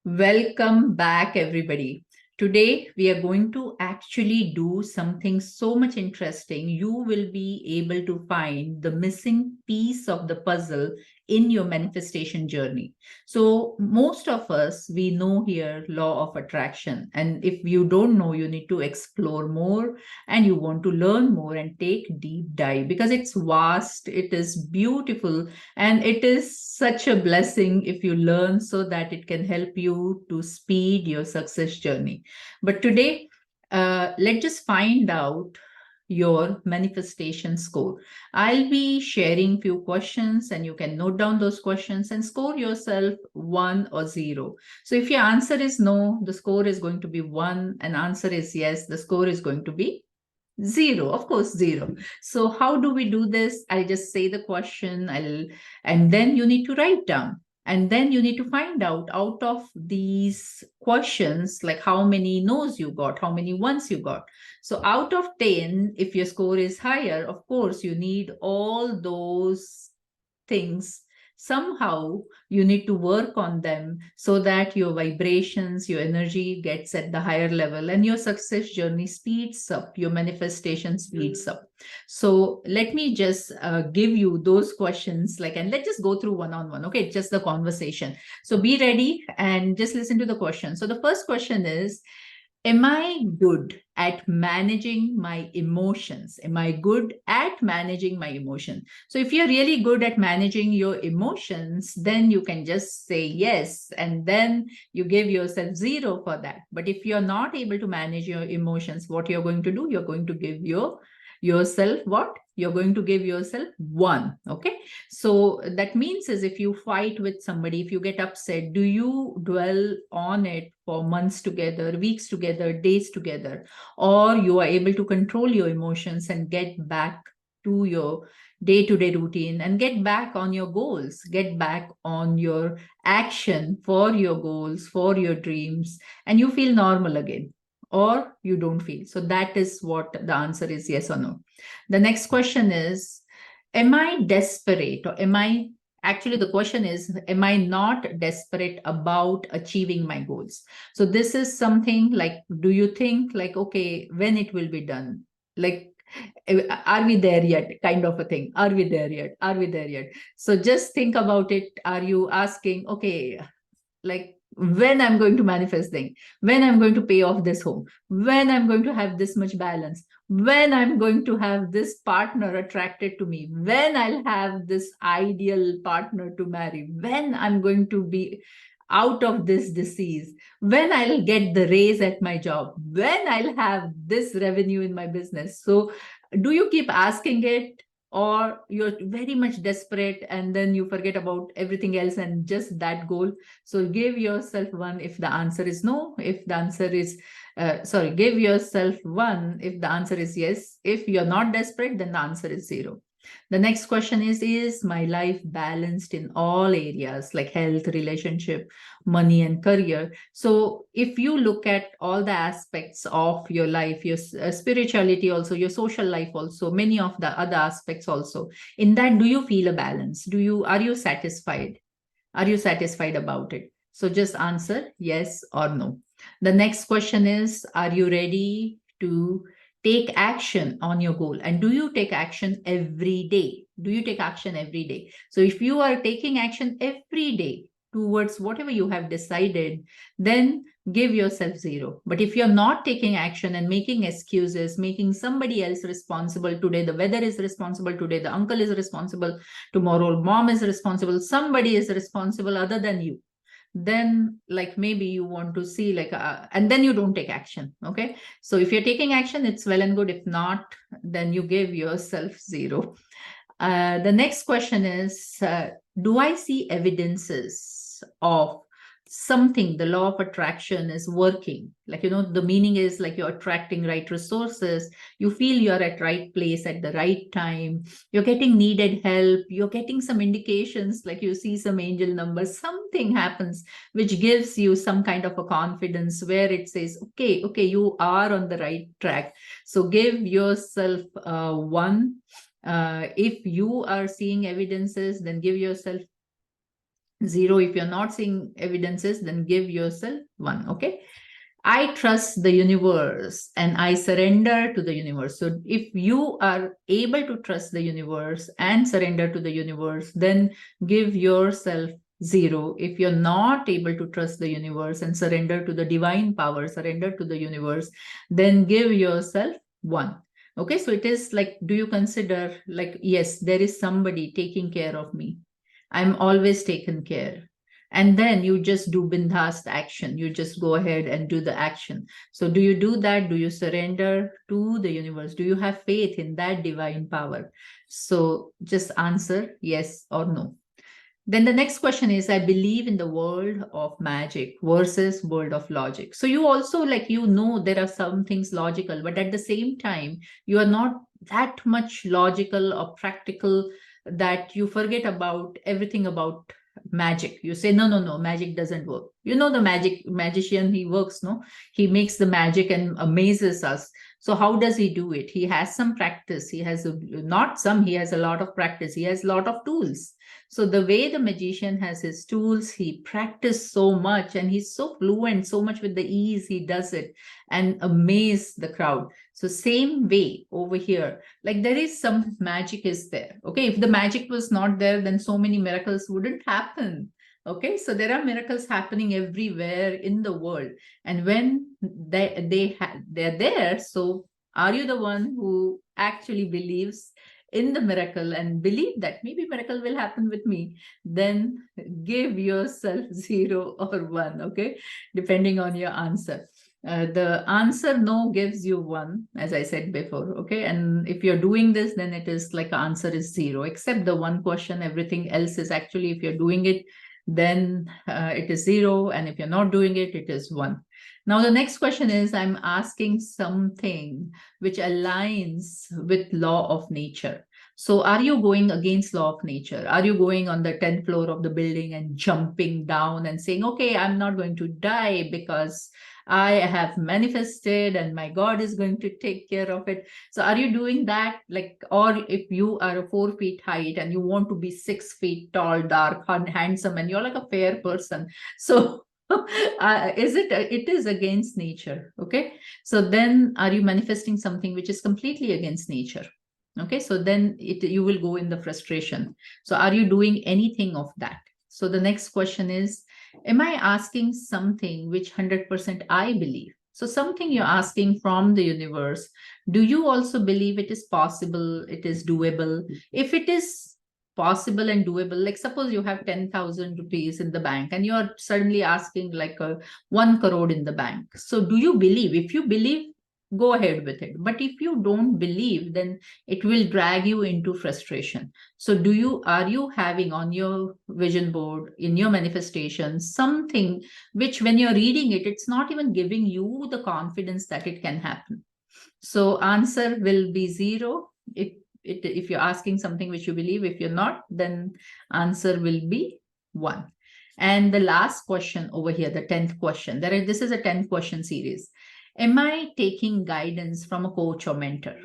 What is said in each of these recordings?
Welcome back, everybody. Today, we are going to actually do something so much interesting. You will be able to find the missing piece of the puzzle in your manifestation journey. So, most of us, we know here law of attraction. And if you don't know, you need to explore more and you want to learn more and take deep dive because it's vast, it is beautiful, and it is such a blessing if you learn so that it can help you to speed your success journey. But today, let's just find out your manifestation score. I'll be sharing few questions and you can note down those questions and score yourself 1 or 0. So if your answer is no, the score is going to be 1, and answer is yes, the score is going to be 0, of course, 0. So how do we do this? I'll just say the question, and then you need to write down. And then you need to find out of these questions, like how many no's you got, how many ones you got. So out of 10, if your score is higher, of course, you need all those things. Somehow you need to work on them so that your vibrations, your energy gets at the higher level and your success journey speeds up, your manifestation speeds up. So let me just give you those questions, and let's just go through one on one. Okay, just the conversation. So be ready and just listen to the question. So the first question is, am I good at managing my emotions? Am I good at managing my emotion? So if you're really good at managing your emotions, then you can just say yes, and then you give yourself 0 for that. But if you're not able to manage your emotions, what you're going to do? You're going to give yourself what? You're going to give yourself 1. Okay. So that means is, if you fight with somebody, if you get upset, do you dwell on it for months together, weeks together, days together, or you are able to control your emotions and get back to your day-to-day routine and get back on your goals, get back on your action for your goals, for your dreams, and you feel normal again, or you don't feel? So that is what the answer is, yes or no. The next question is, am I desperate, or am I actually, the question is, am I not desperate about achieving my goals? So this is something like, do you think like, okay, when it will be done? Like, are we there yet, kind of a thing? Are we there yet? Are we there yet? So just think about it. Are you asking, okay, like, when I'm going to manifest thing, when I'm going to pay off this home, when I'm going to have this much balance, when I'm going to have this partner attracted to me, when I'll have this ideal partner to marry, when I'm going to be out of this disease, when I'll get the raise at my job, when I'll have this revenue in my business. So do you keep asking it, or you're very much desperate and then you forget about everything else and just that goal? So give yourself 1 if the answer is no. If the answer is, give yourself 1 if the answer is yes. If you're not desperate, then the answer is 0. The next question is my life balanced in all areas like health, relationship, money, and career? So if you look at all the aspects of your life, your spirituality also, your social life also, many of the other aspects also, in that, do you feel a balance? Are you satisfied? Are you satisfied about it? So just answer yes or no. The next question is, are you ready to take action on your goal? And do you take action every day? Do you take action every day? So if you are taking action every day towards whatever you have decided, then give yourself 0. But if you're not taking action and making excuses, making somebody else responsible, today the weather is responsible, today the uncle is responsible, tomorrow mom is responsible, somebody is responsible other than you, then like maybe you want to see like, and then you don't take action. Okay. So if you're taking action, it's well and good. If not, then you give yourself 0. The next question is, do I see evidences of something, the law of attraction is working? Like, the meaning is like you're attracting right resources, you feel you're at right place at the right time, you're getting needed help, you're getting some indications, like you see some angel numbers, something happens which gives you some kind of a confidence where it says, okay, you are on the right track. So give yourself 1. If you are seeing evidences, then give yourself 0 if you're not seeing evidences, then give yourself 1. Okay, I trust the universe and I surrender to the universe. So if you are able to trust the universe and surrender to the universe, then give yourself 0. If you're not able to trust the universe and surrender to the divine power, surrender to the universe, then give yourself 1. Okay, so it is like, do you consider like, yes, there is somebody taking care of me. I'm always taken care. And then you just do bindhast action. You just go ahead and do the action. So do you do that? Do you surrender to the universe? Do you have faith in that divine power? So just answer yes or no. Then the next question is, I believe in the world of magic versus world of logic. So you also, like, there are some things logical, but at the same time, you are not that much logical or practical that you forget about everything about magic. You say, no, no, no, magic doesn't work. The magician, he works, no? He makes the magic and amazes us. So how does he do it? He has some practice. He has not some, he has a lot of practice. He has a lot of tools. So the way the magician has his tools, he practiced so much and he's so fluent, so much with the ease he does it and amaze the crowd. So same way over here, like there is some magic is there. Okay, if the magic was not there, then so many miracles wouldn't happen. Okay, so there are miracles happening everywhere in the world, and when they're there, so are you the one who actually believes in the miracle and believe that maybe miracle will happen with me? Then give yourself 0 or 1, okay, depending on your answer. The answer no gives you 1, as I said before, okay? And if you're doing this, then it is like answer is 0, except the one question. Everything else is actually, if you're doing it, then it is 0. And if you're not doing it, it is 1. Now, the next question is, I'm asking something which aligns with law of nature. So are you going against law of nature? Are you going on the 10th floor of the building and jumping down and saying, okay, I'm not going to die because I have manifested and my God is going to take care of it? So are you doing that? Like, or if you are a 4 feet height and you want to be 6 feet tall, dark, handsome, and you're like a fair person. So it is against nature. Okay. So then are you manifesting something which is completely against nature? Okay. So then you will go in the frustration. So are you doing anything of that? So the next question is, am I asking something which 100% I believe? So something you're asking from the universe, do you also believe it is possible, it is doable? If it is possible and doable, like suppose you have 10,000 rupees in the bank and you're suddenly asking like a 1 crore in the bank. So do you believe? If you believe, go ahead with it. But if you don't believe, then it will drag you into frustration. So are you having on your vision board, in your manifestation, something which when you're reading it, it's not even giving you the confidence that it can happen? So answer will be 0 if you're asking something which you believe. If you're not, then answer will be 1. And the last question over here, the 10th question, this is a 10 question series. Am I taking guidance from a coach or mentor?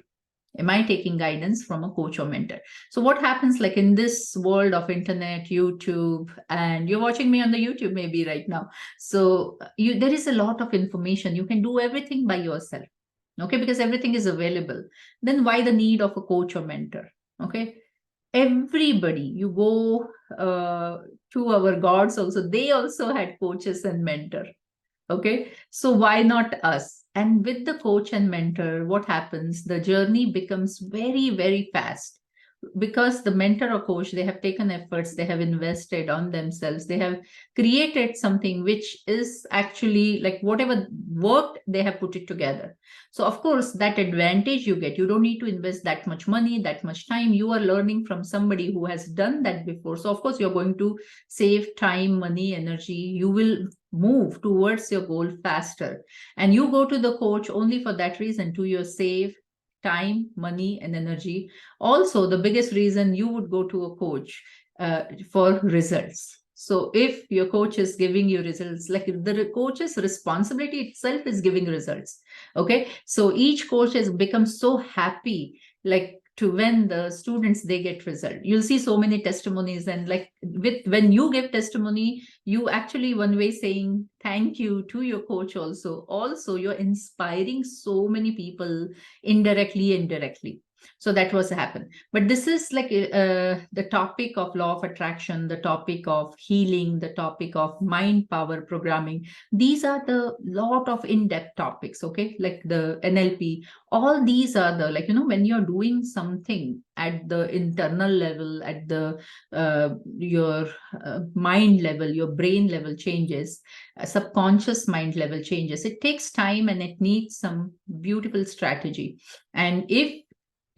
Am I taking guidance from a coach or mentor? So what happens, like in this world of internet, YouTube, and you're watching me on the YouTube maybe right now. So there is a lot of information. You can do everything by yourself. Okay, because everything is available. Then why the need of a coach or mentor? Okay, everybody, you go to our gods also, they also had coaches and mentor. Okay, so why not us? And with the coach and mentor, what happens? The journey becomes very, very fast, because the mentor or coach, they have taken efforts, they have invested on themselves, they have created something which is actually like whatever worked, they have put it together. So of course, that advantage you get, you don't need to invest that much money, that much time. You are learning from somebody who has done that before. So of course, you're going to save time, money, energy. You will move towards your goal faster. And you go to the coach only for that reason, to your save time, money, and energy. Also, the biggest reason you would go to a coach for results. So if your coach is giving you results, like the coach's responsibility itself is giving results. Okay. So each coach has become so happy, like to when the students they get result. You'll see so many testimonies, and like with when you give testimony, you actually one way saying thank you to your coach also you're inspiring so many people indirectly. So that was happen. But this is like the topic of law of attraction, the topic of healing, the topic of mind power programming. These are the lot of in-depth topics, okay, like the NLP. All these are the, like, when you're doing something at the internal level, at the your mind level, your brain level changes, subconscious mind level changes, it takes time and it needs some beautiful strategy. And if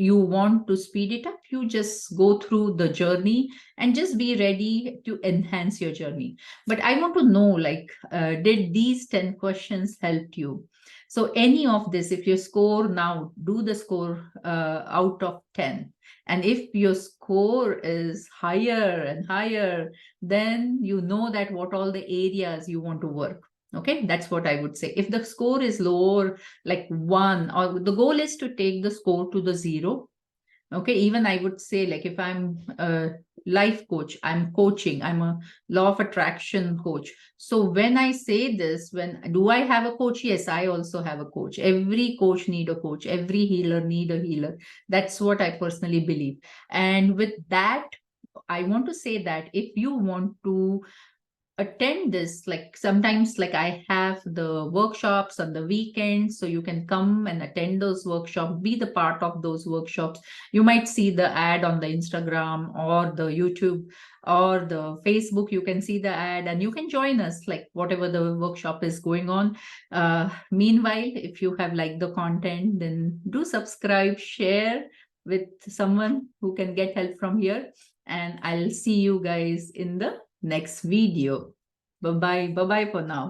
you want to speed it up, you just go through the journey and just be ready to enhance your journey. But I want to know, like, did these 10 questions help you? So any of this, if you score now, do the score out of 10. And if your score is higher and higher, then you know that what all the areas you want to work. Okay, that's what I would say. If the score is lower, like 1, or the goal is to take the score to the 0. Okay, even I would say, like, if I'm a life coach, I'm coaching, I'm a law of attraction coach. So when I say this, when do I have a coach? Yes, I also have a coach. Every coach need a coach, every healer need a healer. That's what I personally believe. And with that, I want to say that if you want to attend this, like sometimes, like, I have the workshops on the weekends, so you can come and attend those workshops, be the part of those workshops. You might see the ad on the Instagram or the YouTube or the Facebook. You can see the ad and you can join us, like whatever the workshop is going on. Meanwhile, if you have liked the content, then do subscribe, share with someone who can get help from here. And I'll see you guys in the next video. Bye bye. Bye bye for now.